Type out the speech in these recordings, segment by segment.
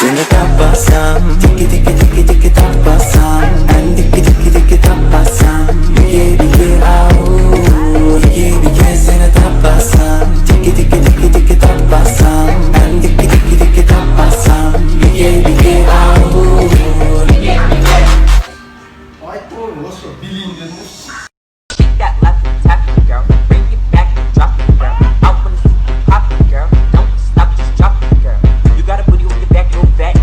Seni tapasam, tiki tiki tiki tiki tapasam, ben tiki tiki tiki tapasam, bige bige au, bige bige seni tapasam, tiki tiki tiki tiki tapasam, ben tiki tiki tiki tapasam, bige bige au. Ai, tô nossa, bilíngue. That left and tap it, girl. Bring it back and drop it, girl. I wanna see you pop it, girl. Don't stop, just drop it, girl. You got a booty on your back, you're fat.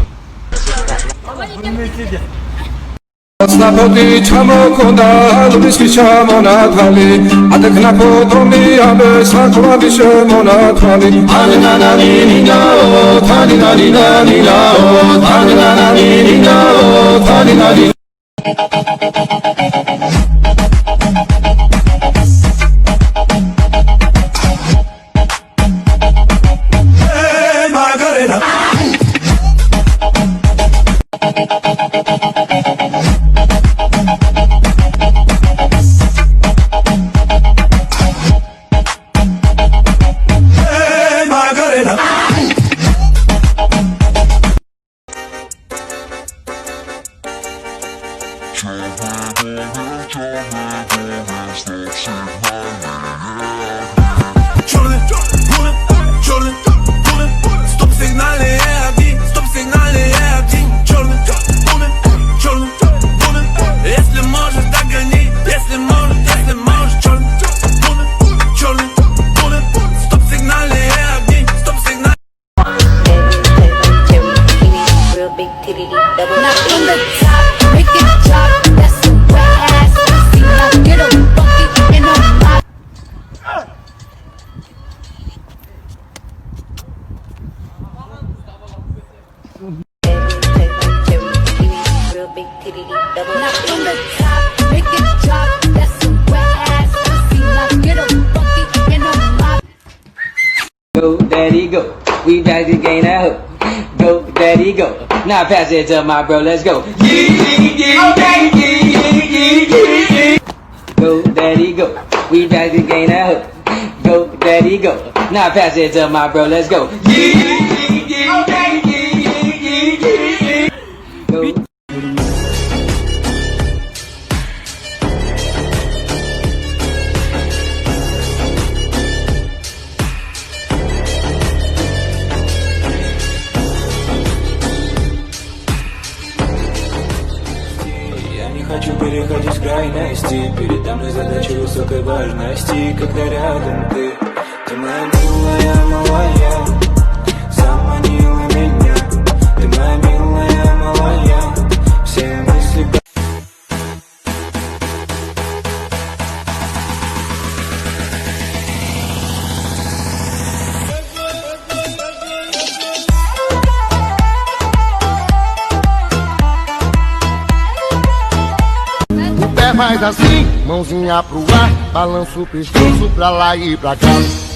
Snapoti chamokonda lubiski chamonatali adekna potomi abe sakwa bishemonatali ani nana ni na o tani nani nani na o tani nana ni na o tani nani. Hey Margareta. Go, daddy, go. We back to gain that hook. Go, daddy, go. Now pass it to my bro, let's go. Go, daddy, go. We back to gain that hook. Go, daddy, go. Now pass it to my bro, let's go. Go. Хочу переходить крайности, передо мной задача высокой важности. Когда рядом ты моя милая, малая, заманила меня. Ты моя милая, малая, все мысли. Faz assim, mãozinha pro ar, balança o pescoço pra lá e pra cá.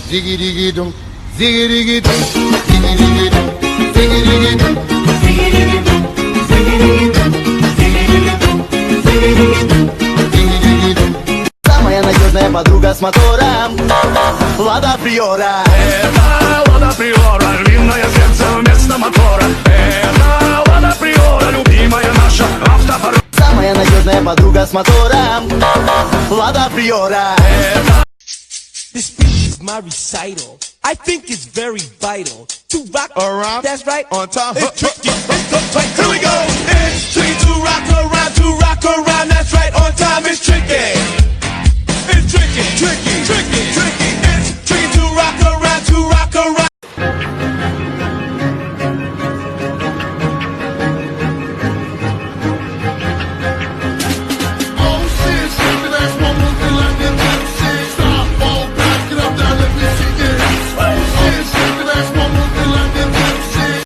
Ziguiriguidum, ziguiriguidum, ziguiriguidum, ziguiriguidum, ziguiriguidum, ziguiriguidum, ziguiriguidum, ziguiriguidum. Amanhã na Deus é madruga с мотора, Лада Приора. Это Лада Приора, львиное сердце вместо мотора. Это Лада Приора, любимая наша автопорога. Самая надежная подруга с мотора, Лада Приора. This speech is my recital. I think it's very vital to rock around. That's right. On time. It's tricky. It's so tight. Here we go.